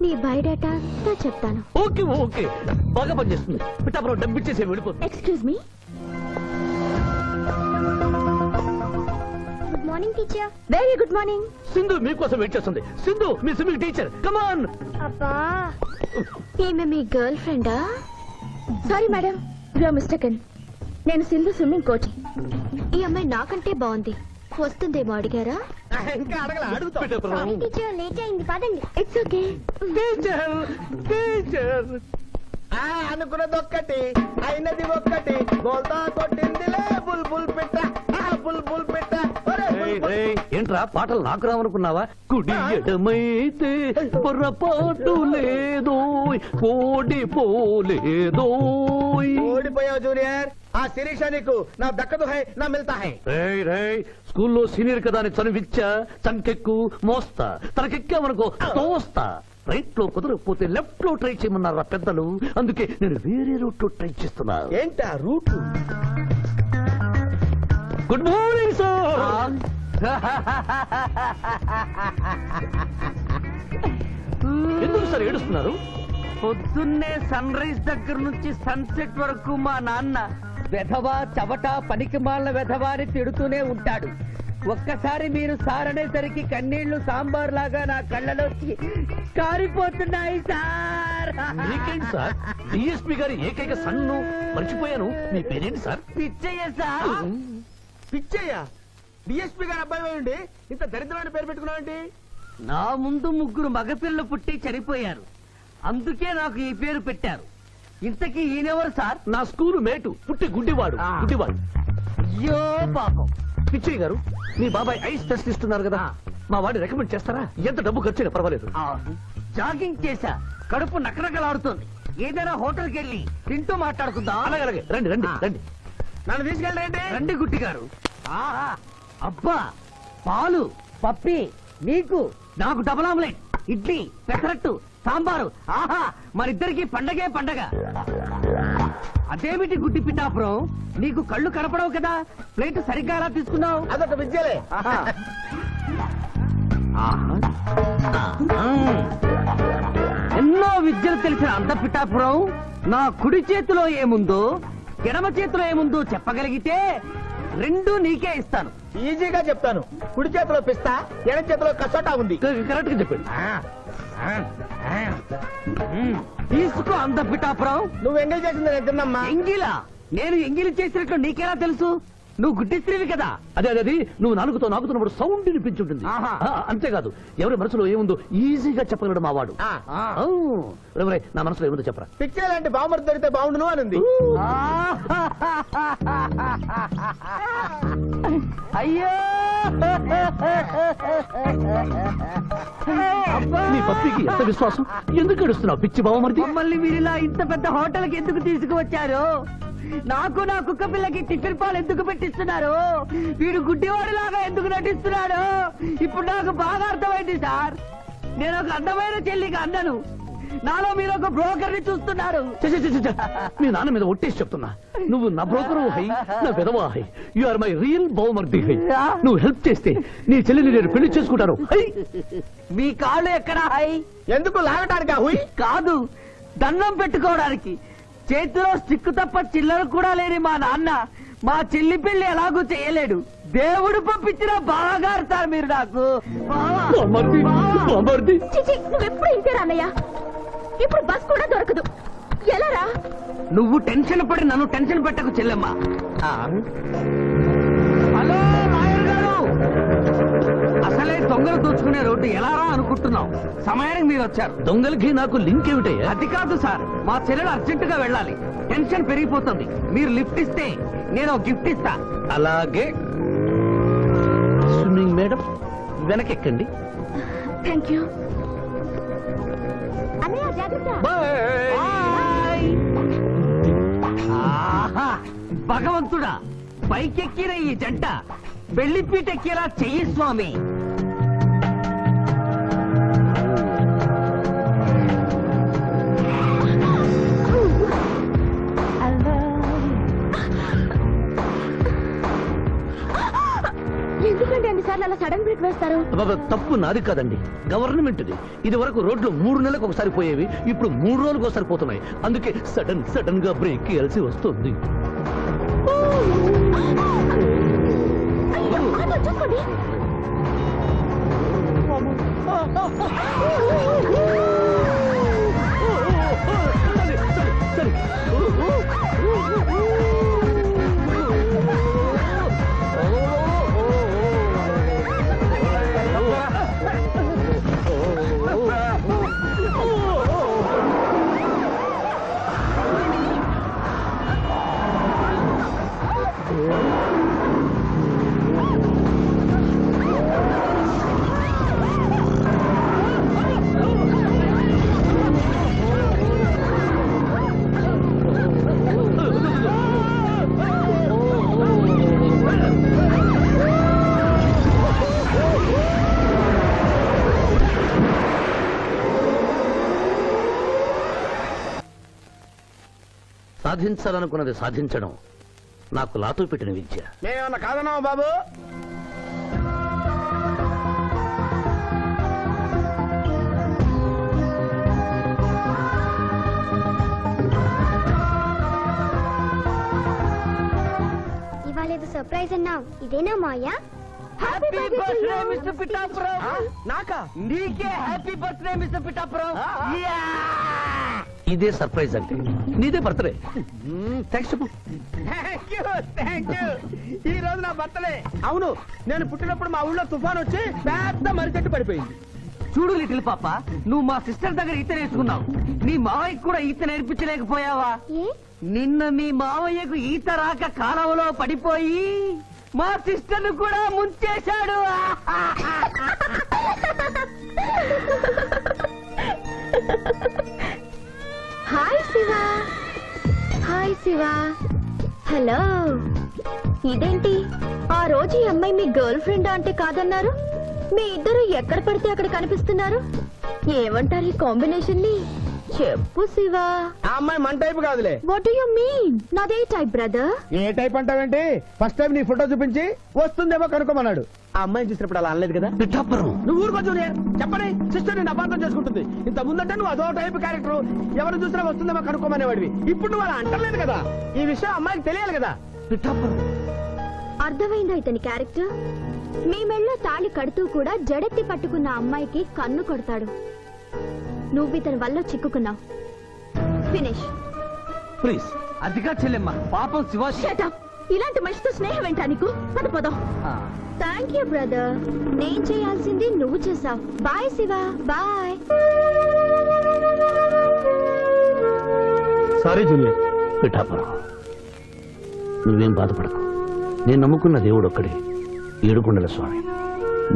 నీ బయోడేటా అంతా చెప్తాను. ఓకే ఓకే, బాగా పనిచేస్తుంది. పిఠాపురం డబ్బిచ్చేసి వెళ్ళిపోతుంది. Excuse me. Good morning teacher. Very good morning. Sindhu మీకోసం వెయిట్ చేస్తుంది. సింధు మీ స్విమ్మింగ్ టీచర్, కమాన్. అబ్బా ఈమె మీ గర్ల్ ఫ్రెండా? Sorry madam, you are mistaken. నేను సింధు స్విమ్మింగ్ కోచ్. ఈ అమ్మాయి నాకంటే బాగుంది. వస్తుందేమో అడిగారా? ఇంకా అడగల, అడుగుతా. సారీ టీచర్, లేట్ అయింది పదండి. It's okay. టీచర్ టీచర్, అనుకున్నది ఒక్కటి, అయినది ఒక్కటి. బోల్తా కొట్టిందిలే బుల్ బుల్ పిట్ట, బుల్ బుల్ పిట్ట. ఒరే బుల్ బుల్. ఏంట్రా పాటలు నాకు రావనుకున్నావా? కుడి ఎడమైతే పొరపాటు లేదో, ఓడిపోలేదో. ఓడిపోయావు జూనియర్. ఆ శిరీష నీకు నా దక్కదు హై, నా మిల్తా హై. స్కూల్లో సీనియర్ కదా అని చనువిచ్చా, చంకెక్కు మోస్తా, తనకెక్కామనుకో తోస్తా. రైట్ లో కుదరకపోతే లెఫ్ట్ లో ట్రై చేయమన్నారా పెద్దలు. అందుకే నేను వేరే రూట్ లో ట్రై చేస్తున్నా. ఏంటా రూట్? Good morning sir. ఎందుకు సార్ ఏడుస్తున్నారు? పొద్దున్నే సన్ రైజ్ దగ్గర నుంచి సన్సెట్ వరకు మా నాన్న వెధవా చవట పనికిమాలిన వెధవా అని తిడుతూనే ఉంటాడు. ఒక్కసారి మీరు సార్ అనేసరికి కన్నీళ్లు సాంబార్ లాగా నా కళ్ళలోకి కారిపోతున్నాయి సార్. మీకేంటి సార్? డిఎస్పీ గారి ఏకైక సన్ను మర్చిపోయాను. మీ పేరేంటి sir? Pichaiah sir. Pichaiah? DSP గారి అబ్బాయి ఉండి ఇంత దరిద్రమైన పేరు పెట్టుకున్నావేంటి? నా ముందు 3 మగపిల్లలు పుట్టి చనిపోయారు, అందుకే నాకు ఈ పేరు పెట్టారు. ఇంతకీ ఈయనెవరు సార్? నా స్కూలు మేటు, పుట్టి గుడ్డివాడు. గుడ్డివాడు. అయ్యో పాపం. పిచ్చయ్య గారు, మీ బాబాయ్ ఐస్ టెస్ట్ ఇస్తున్నారు కదా, మా వాడిని రికమెండ్ చేస్తారా? ఎంత డబ్బు ఖర్చైనా పర్వాలేదు. జాగింగ్ చేశా, కడుపు నకరకలాడుతోంది. ఏదైనా హోటల్కి వెళ్ళి తింటూ మాట్లాడుకుందాం. అలాగే అలాగే, రండి రండి రండి. నన్ను తీసుకెళ్ళండి. రండి గుట్టి గారు. ఆహా, అబ్బా, పాలు పప్పి, నీకు నాకు డబుల్ ఆమ్లెట్, ఇడ్లీ పెసరట్టు సాంబారు. ఆహా, మరిద్దరికి పండగే పండగ. అదేమిటి గుడ్డి పిఠాపురం, నీకు కళ్ళు కనపడవు కదా, ప్లేట్ సరిగ్గా ఎలా తీసుకున్నావు? అదొక విద్యలే. ఆహా. ఎన్నో విద్యలు తెలిసిన అంత పిఠాపురం నా కుడి చేతిలో ఏముందో ఎడమ చేతిలో ఏముందో చెప్పగలిగితే 2 నీకే ఇస్తాను. ఈజీగా చెప్తాను. కుడి చేతిలో పిస్తా, ఎడం చేతిలో కసోటా ఉంది. కరెక్ట్ గా చెప్పండి. తీసుకో అంత పిఠాపురం. నువ్వు ఎంగేజ్ చేసింది నేను తిన్నమ్మా. ఎంగిలా? నేను ఎంగిలి చేసినట్లు నీకెలా తెలుసు? నువ్వు గుడ్డిస్త్రీవి కదా. అదే అదే, నువ్వు నాలుగుతో నాకుతున్నప్పుడు సౌండ్ వినిపించుంటుంది. ఆహా. అంతేకాదు, ఎవరి మనసులో ఏముందో ఈజీగా చెప్పగలడు మా వాడు. నా మనసులో ఏముందో చెప్పరా? పిచ్చే లాంటి బామర్ దొరికితే బాగుండును అని. అయ్యో, నీ పప్పికి ఎంత విశ్వాసం? ఎందుకు ఏడుస్తున్నావు పిచ్చి బావమరిది? మమ్మల్ని వీరిలా ఇంత పెద్ద హోటల్కి ఎందుకు తీసుకువచ్చారు? నాకు నా కుక్క పిల్లకి టిఫిన్ పాలు ఎందుకు పెట్టిస్తున్నారు? వీడు గుడ్డివాడిలాగా ఎందుకు నటిస్తున్నాడు? ఇప్పుడు నాకు బాగా అర్థమైంది సార్. నేను ఒక అందమైన చెల్లికి అందను, నాలో మీరు ఒక బ్రోకర్ ని చూస్తున్నారు. ఛ, ఛ, ఛ, ఛ, ఛ. మీ నాన్న మీద ఒట్టేసి చెప్తున్నా, నువ్వు నా బ్రోకరు హై, నా విధవా హై. యు ఆర్ మై రియల్ బావమర్ది హై. నువ్వు హెల్ప్ చేస్తే నీ చెల్లిని నేను పెళ్లి చేసుకుంటాను. మీ కాళ్ళు ఎక్కడా హై? ఎందుకు లాగటానికి? హుయ్ కాదు, దండం పెట్టుకోవడానికి. చేతిలో స్టిక్ తప్ప చిల్లర కూడా లేని మా నాన్న మా చెల్లి పెళ్లి ఎలాగూ చేయలేడు. దేవుడు పంపించిన బాగా సార్ మీరు నాకు. బావమర్ది, బావమర్ది. చిచి, నువ్వెప్పుడు ఇంతే అన్నయ్య. ఇప్పుడు బస్ కూడా దొరకదు. ఎలా రా? నువ్వు టెన్షన్ పడి నన్ను టెన్షన్ పెట్టకు చెల్లెమ్మ. హలో మాయర్ గారు, అసలే దొంగలు దోచుకునే రోడ్డు ఎలా రా అనుకుంటున్నావు? సమయానికి మీరు వచ్చారు. దొంగలకి నాకు లింక్ ఏమిటయ్యా? అది కాదు సార్, మా చెల్లెలు అర్జెంట్ గా వెళ్ళాలి. టెన్షన్ పెరిగిపోతుంది. మీరు లిఫ్ట్ ఇస్తే నేను గిఫ్ట్ ఇస్తా. అలాగే. స్విమ్మింగ్ మేడం, వెనకెక్కండి. థ్యాంక్ యూ అన్నయ్య. జాగ్రత్త. బాయ్. ఆహా, భగవంతుడా, పైకెక్కిన ఈ జంట వెళ్లిపీటెక్కేలా చెయ్యి స్వామి. ఎన్నిసార్లు అలా సడన్ బ్రేక్ వేస్తారు? అబ్బబ్బ, తప్పు నాది కాదండి, గవర్నమెంట్ది. ఇది వరకు రోడ్లు 3 నెలలకు ఒకసారి పోయేవి, ఇప్పుడు 3 రోజులకు ఒకసారి పోతున్నాయి. అందుకే సడన్ గా బ్రేక్ వేయాల్సి వస్తుంది. చూసుకోండి. సాధించాలనుకున్నది సాధించడం నాకు లాతో పెట్టిన విద్య. మేమేమన్నా కాదన్నావా బాబు? ఇవాళ ఏదో సర్ప్రైజ్ అన్నావు, ఇదేనా Maya? Happy birthday mister Pithapuram. నాకా? నీకే హ్యాపీ బర్త్డే మిస్టర్ పిఠాపురం. ఇదే సర్ప్రైజ్ అంటే. నీదే బర్త్డే. థ్యాంక్స్ చెప్పు. Thank you. ఈ రోజు నా బర్త్డే. అవును, నేను పుట్టినప్పుడు మా ఊళ్ళో తుఫాన్ వచ్చి పెద్ద మర్రి చెట్టు పడిపోయింది. చూడు లిటిల్ పాప, నువ్వు మా సిస్టర్ దగ్గర ఈత నేర్చుకున్నావు. నీ మావయ్యకు కూడా ఈత నేర్పించలేకపోయావా? ఏ? నిన్న మీ మావయ్యకు ఈత రాక కాలువలో పడిపోయి మా సిస్టర్ కూడా ముంచేశాడు. Hi Shiva. Hi Shiva. Hello. ఇదేంటి ఆ రోజు ఈ అమ్మాయి మీ గర్ల్ ఫ్రెండ్ అంటే కాదన్నారు? మీ ఇద్దరు ఎక్కడ పడితే అక్కడ కనిపిస్తున్నారు. ఏమంటారు ఈ కాంబినేషన్ ని? చెప్పు శివ. ఆ అమ్మాయి మన టైప్ కాదులే. What do you mean? నాదే టైప్ బ్రదర్. ఏ టైప్ అంటావేంటి? ఫస్ట్ టైం నీ ఫోటో చూపించి వస్తుందేమో కనుక్కోమన్నాడు. ఆ అమ్మాయిని చూసినప్పుడు అలా అనలేదు కదా. పిఠాపురం, నువ్వు ఊరుకో జూనియర్. చెప్పని సిస్టర్ నేను అపార్థం చేసుకుంటుంది. ఇంత ముందంటే నువ్వు అదో టైప్ క్యారెక్టర్, ఎవరు చూసినా వస్తుందేమో కనుక్కోమనేవాడివి. ఇప్పుడు నువ్వు అలా అంటలేదు కదా. ఈ విషయం అమ్మాయికి తెలియాలి కదా. పిఠాపురం. అర్థమైందా ఇతని క్యారెక్టర్? మీ మెళ్ళో తాళి కడుతూ కూడా జడెత్తి పట్టుకున్న అమ్మాయికి కన్ను కొడతాడు. నువ్వు ఇతని వల్ల చిక్కుకున్నావు. ఫినిష్. ప్లీజ్. అదిగా చెల్లెమ్మ, పాపం శివాజీ. Shut up. ఇలాంటి మనిషితో స్నేహం ఏంటా నీకు? పద పదం. Thank you brother. నేను చేయాల్సింది నువ్వు చేసావు. Bye Shiva. Bye. Sorry junior. Pithapuram, నువ్వేం బాధపడకు. నేను నమ్ముకున్న దేవుడు ఒక్కడే, ఏడుకొండల స్వామి.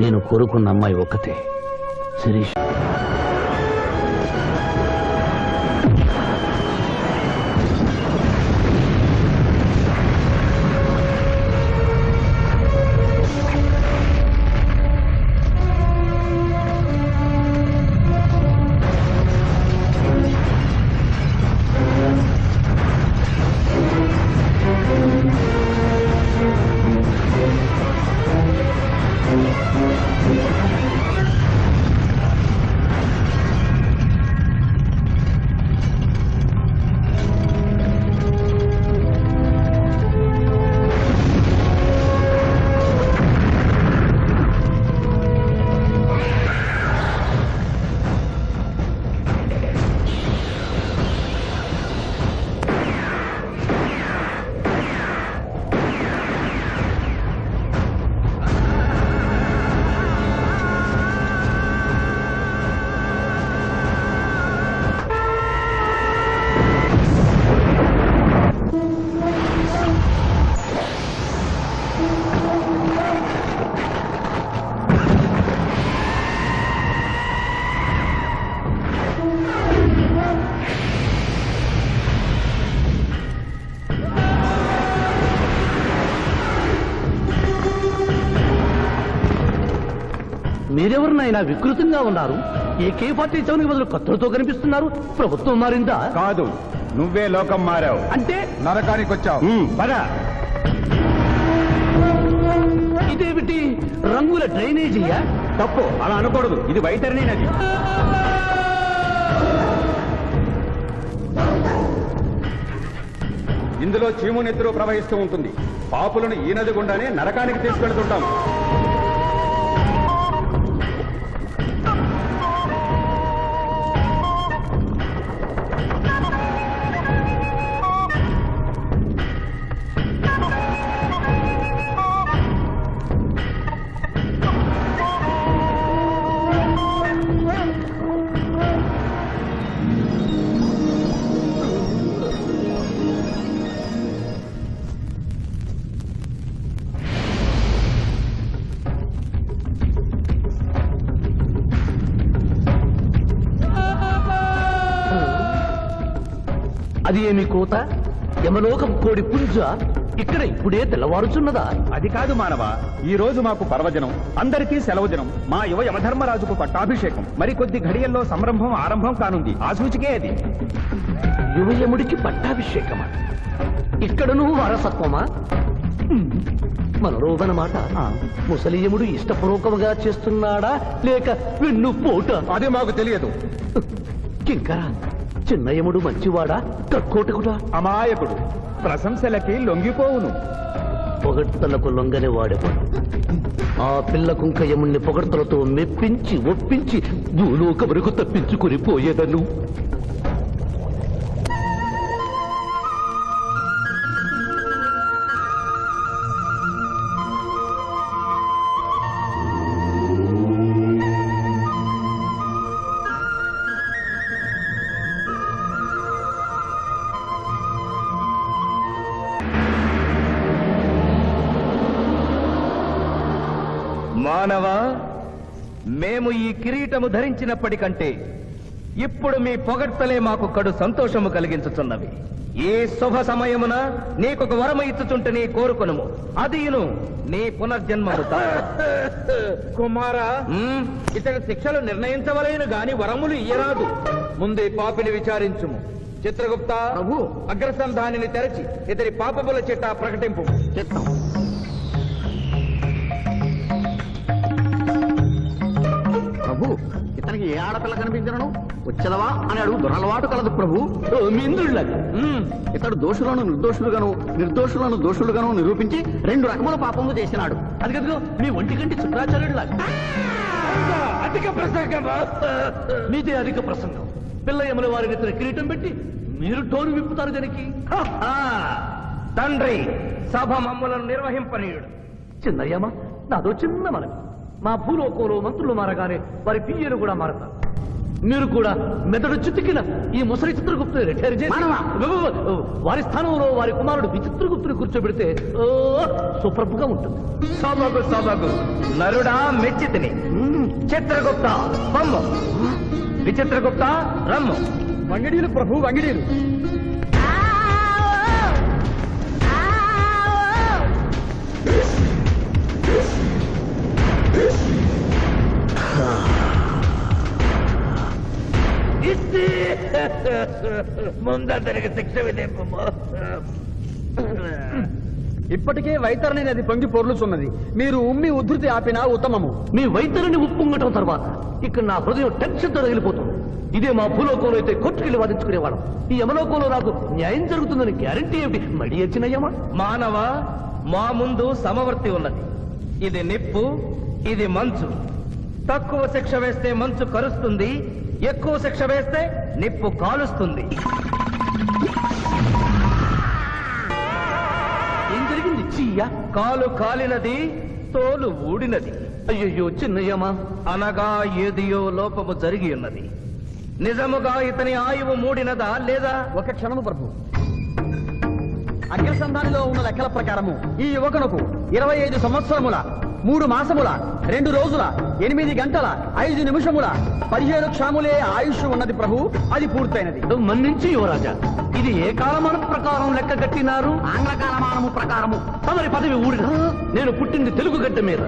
నేను కోరుకున్న అమ్మాయి ఒక్కతే, శిరీష్. మీరెవరినైనా వికృతంగా ఉన్నారు. AK-47 బదులు కత్తులతో కనిపిస్తున్నారు. ప్రభుత్వం మారిందా? కాదు, నువ్వే లోకం మారావు. అంటే నరకానికి వచ్చావు. పద. ఇదేమిటి రంగుల డ్రైనేజీయా? తప్పు, అలా అనకూడదు. ఇది వైతరణి నది. ఇందులో చీము నెత్తురు ప్రవహిస్తూ ఉంటుంది. పాపులను ఈ నది గుండానే నరకానికి తీసుకెళ్తుంటాం. అది ఏమి కోత? యమలోకం కోడి పుంజ ఇక్కడ ఇప్పుడే తెల్లవారుచున్నదా? అది కాదు మానవ, ఈ రోజు మాకు పర్వదినం, అందరికీ సెలవు దినం. మా యువ యమధర్మరాజుకు పట్టాభిషేకం. మరికొద్ది ఘడియల్లో సంరంభం ఆరంభం కానుంది. ఆ సూచికే అది. యువయముడికి పట్టాభిషేకమా? ఇక్కడను వారసత్వమా? మనరోగనమాట. ముసలియముడు ఇష్టపూర్వకముగా చేస్తున్నాడా లేక వెన్ను పోట? అది మాకు తెలియదు. కింకరా, చిన్నయముడు మంచివాడా కక్కోటకుడా? అమాయకుడు, ప్రశంసలకి లొంగిపోవును. పొగడ్తలకు లొంగని వాడెవడు? ఆ పిల్ల కుంకయముణ్ణి పొగడ్తలతో మెప్పించి ఒప్పించి భూలోక వరకు తప్పించుకుని పోయేదను. మానవ, మేము ఈ కిరీటము ధరించినప్పటికంటే ఇప్పుడు మీ పొగడ్తలే మాకు కడు సంతోషము కలిగించుచున్నవి. ఈ శుభ సమయమున నీకొక వరము ఇచ్చుచుంటే కోరుకొనుము. అదియును నీ పునర్జన్మము. కుమారా, ఇతని శిక్షలు నిర్ణయించవలేను గాని వరములు ఇయ్యరాదు. ముందే పాపిని విచారించుము. చిత్రగుప్త ప్రభు, అగ్రసంధానిని తెరచి ఇతని పాపముల చిట్టా ప్రకటింపు. ప్రభు, ఇతనికి ఏ ఆడపిల్ల కనిపించను వచ్చదవా అని అడుగు దురలవాటు కలదు ప్రభు. ఇంద్రుడిలాగా ఇతడు దోషులను నిర్దోషులుగాను నిర్దోషులను దోషులుగాను నిరూపించి 2 రకముల పాపములు చేసినాడు. అది కదుగో మీ ఒంటికంటి శుక్రాచార్యుడిలాగా. అధిక ప్రసంగం, మీదే అధిక ప్రసంగం. పిల్లయముల వారిని ఇతర కిరీటం పెట్టి మీరు టోరు విప్పుతారు దానికి. తండ్రి, సభ మమ్మలను నిర్వహింపనీయుడు. చిన్నయ్యమ్మ, నాదో చిన్న మనవి. మా భూలోకంలో మంత్రులు మారగానే వారి పియ్యలు కూడా మారతారు. మీరు కూడా మెదడు చితికిన ఈ ముసలి చిత్రగుప్తుని రిటైర్ చేసి వారి స్థానంలో వారి కుమారుడు విచిత్రగుప్తుని కూర్చోబెడితే సుప్రభుగా ఉంటుంది. సభకు సభకు నరుడా మెచ్చితిని. చిత్రగుప్త బొమ్మ, విచిత్రగుప్త రమ్ము. వంగిడీలు ప్రభు, వంగిడీలు. ముందతనికి శిక్ష విధింపు. ఇప్పటికే వైతరణి నది పొంగి పొర్లుచున్నది. మీరు ఉమ్మి ఉద్ధృతి ఆపినా ఉత్తమము. మీ వైద్యుని ఉప్పొంగటం తర్వాత ఇక్కడ నా హృదయం టెన్షన్తో రగిలిపోతుంది. ఇదే మా భూలోకంలో అయితే కోర్టుకెళ్ళి వాదించుకునేవాళ్ళం. ఈ యమలోకంలో నాకు న్యాయం జరుగుతుందని గ్యారంటీ ఏమిటి? మడి వచ్చినయ్యమా? మానవ, మా ముందు సమవర్తి ఉన్నది. ఇది నిప్పు, ఇది మంచు. తక్కువ శిక్ష వేస్తే మంచు కరుస్తుంది, ఎక్కువ శిక్ష వేస్తే నిప్పు కాలుస్తుంది. ఏం జరిగింది? చీయ కాలు కాలినది, తోలు ఊడినది. అయ్యయ్యో చిన్నయ్యమా, అనగా ఏదియో లోపము జరిగి ఉన్నది. నిజముగా ఇతని ఆయువు మూడినదా లేదా? ఒక క్షణము ప్రభు. అగ్రసంధానిలో ఉన్న లెక్కల ప్రకారము ఈ యువకునకు 25 సంవత్సరముల 3 మాసముల 2 రోజుల 8 గంటల 5 నిమిషముల 17 క్షాములే ఆయుష్ ఉన్నది ప్రభు. అది పూర్తయినది. మన్నించి యువరాజా, ఇది ఏ కాలమానం ప్రకారం లెక్క కట్టినారు? ఆంగ్ల కాలమానము ప్రకారము. తమరి పదవి ఊడిన. నేను పుట్టింది తెలుగు గడ్డ మీద,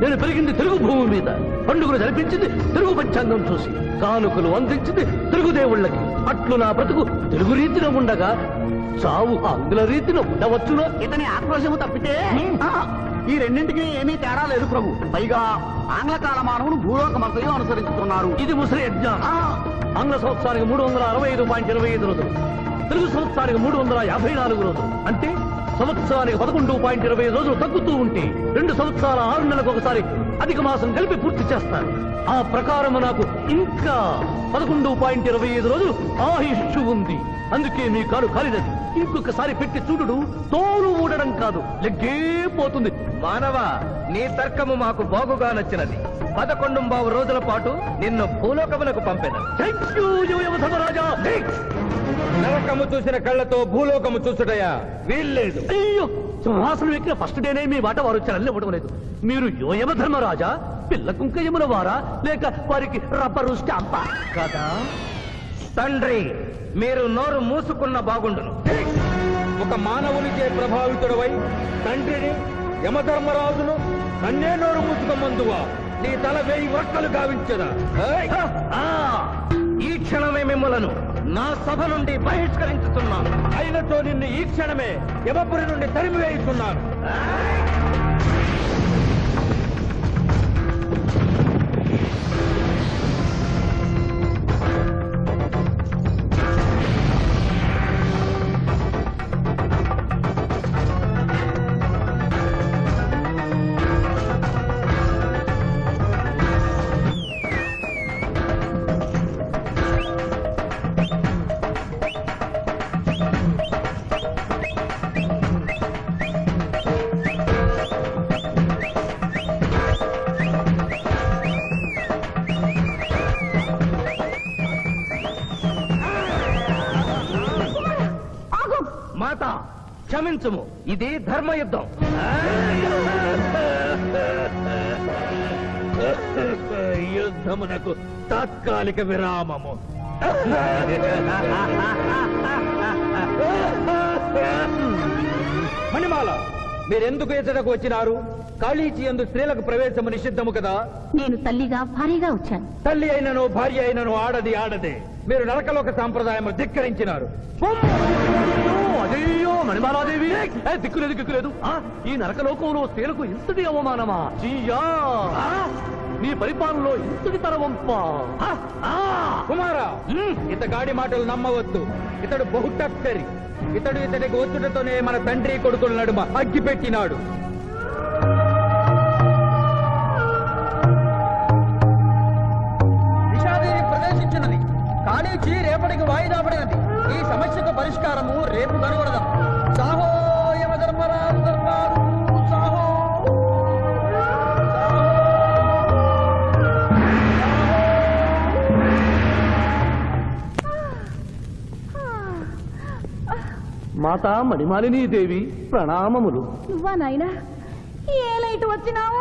నేను పెరిగింది తెలుగు భూమి మీద, పండుగలు జరిపించింది తెలుగు పంచాంగం చూసి, కానుకలు అందించింది తెలుగు దేవుళ్ళకి. అట్లు నా బ్రతుకు తెలుగు రీతిలో ఉండగా చావు ఆంగ్ల రీతిలో ఉండవచ్చునో? ఇతని ఆక్రోశము తప్పితే ఈ రెండింటికి ఏమీ తేడా లేదు ప్రభు. పైగా ఆంగ్ల కాలమానవును భూలోకమంతయు అనుసరించుతున్నారు. ఇది ముసలి యజ్ఞం. ఆంగ్ల సంవత్సరానికి 365.25 రోజులు, తెలుగు సంవత్సరానికి 354 రోజులు. అంటే సంవత్సరానికి 11.25 రోజులు తగ్గుతూ ఉంటే 2 సంవత్సరాల 6 నెలలకు ఒకసారి అధిక మాసం కలిపి పూర్తి చేస్తారు. ఆ ప్రకారం నాకు ఇంకా 11.25 రోజులు ఆయుష్ ఉంది. అందుకే మీ కాలు కాలినది. ఇంకొకసారి పెట్టి చూడు, తోలు ఊడడం కాదు, లెగ్గే పోతుంది. మానవ, నీ తర్కము మాకు బాగుగా నచ్చినది. 11 రోజుల పాటు నిన్ను భూలోకమునకు పంపెను. థ్యాంక్ యూ యమధర్మరాజా. నరకము చూసిన కళ్ళతో భూలోకము చూసుటయా వీల్లేదు. అయ్యో, సింహాసనం ఎక్కిన ఫస్ట్ డేనే మీ మాట వారు వచ్చారని ఇవ్వడం లేదు. మీరు యమధర్మరాజా, పిల్ల కుంకయముల వారా, లేక వారికి రబ్బరు స్టాంపా కదా తండ్రి? మీరు నోరు మూసుకున్న బాగుండును. ఒక మానవునిచే ప్రభావితుడవై తండ్రిని, యమధర్మరాజును నన్నే నోరు మూసుకొమ్మందువా? నీ తల 1000 వక్కలు గావించదా? ఈ క్షణమే మిమ్మలను నా సభ నుండి బహిష్కరించుతున్నాను. అయినతో నిన్ను ఈ క్షణమే యమపురి నుండి తరిమివేయుతున్నాను. మాత, క్షమించుము, ఇది ధర్మయుద్ధం. యుద్ధమునకు తాత్కాలిక విరామము. మణిమాల, మీరెందుకు ఎచ్చటకు వచ్చినారు? కాళీచి యందు స్త్రీలకు ప్రవేశము నిషిద్ధము కదా? నేను తల్లిగా భారీగా వచ్చాను. తల్లి అయినను భార్య అయినను ఆడది ఆడదే. మీరు నరకలోక సాంప్రదాయము ధిక్కరించినారు. అయ్యో మణిమాలాదేవి, దిక్కులేదు దిక్కులేదు. ఈ నరకలోకంలో స్త్రీలకు ఇంతటి అవమానమా? చీయా, నీ పరిపాలనలో ఇంతటి తరవంపా? కుమారా, ఇతగాడి మాటలు నమ్మవద్దు. ఇతడు బహుటక్కరి. ఇతడికి వచ్చుటతోనే మన తండ్రి కొడుకుల నడుమ అగ్గి పెట్టినాడు. విషాదేవి ప్రవేశించినది. కాళీచి రేపటికి వాయిదా పడినది. ఈ సమస్యకు పరిష్కారము రేపు కనుగొడదాం. సాహో యమధర్మరాజు దర్బారు, సాహో. మాతా మణిమాలినీ దేవి ప్రణామములు. నువ్వా నాయనా? ఏ లైట్ వచ్చినావు?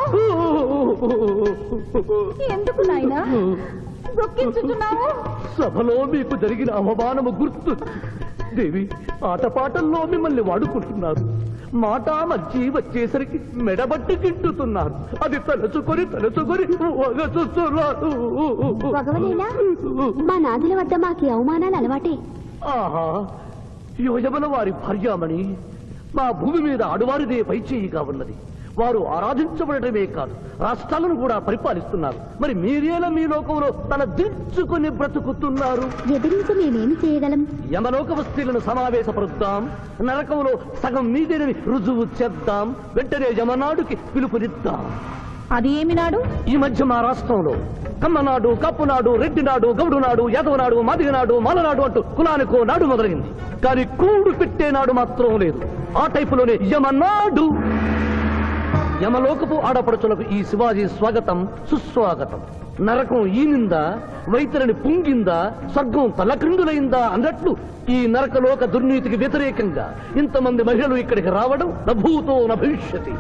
ఎందుకు నాయనా దుఃఖించుతున్నావు? సభలో మీకు జరిగిన అవమానము గుర్తు. దేవి, ఆటపాటల్లో మిమ్మల్ని వాడుకుంటున్నారు. మాట మధ్య వచ్చేసరికి మెడబట్టి గిట్టుతున్నారు. అది తలుచుకొని వగచుస్తున్నారు. భగవనేలా మా నాదుల వద్ద మాకు అవమానాలు అలవాటే. ఆహా, యోజముల వారి భార్యామణి మా భూమి మీద ఆడువారిదే పైచేయిగా ఉన్నది. వారు ఆరాధించబడటమే కాదు, రాష్ట్రాలను కూడా పరిపాలిస్తున్నారు. మరి మీరేలా మీ లోకంలో తల దించుకుని బ్రతుకుతున్నారు? ఎదిరించి మేమేమి చేయగలం? యమలోక వస్తువులను సమావేశపరుద్దాం, నరకంలో సగం మీదేనని రుజువు చేద్దాం. వెంటనే యమనాడుకి పిలుపునిద్దాం. అది ఏమి నాడు? ఈ మధ్య మా రాష్ట్రంలో కమ్మనాడు, కప్పునాడు, రెడ్డినాడు, గౌడునాడు, యాదవనాడు, మాదిగనాడు, మాలనాడు అంటూ కులానికో నాడు మొదలైంది. కానీ కూడు పెట్టే నాడు మాత్రం లేదు. ఆ టైపులోనే యమనాడు. యమలోకపు ఆడపడుచులకు ఈ శివాజీ స్వాగతం సుస్వాగతం. నరకం ఈనిందా, వైతరిని పుంగిందా, స్వర్గం తలక్రిందులైందా అన్నట్లు ఈ నరకలోక దుర్నీతికి వ్యతిరేకంగా ఇంతమంది మహిళలు ఇక్కడికి రావడం నభూతో నభవిష్యతి.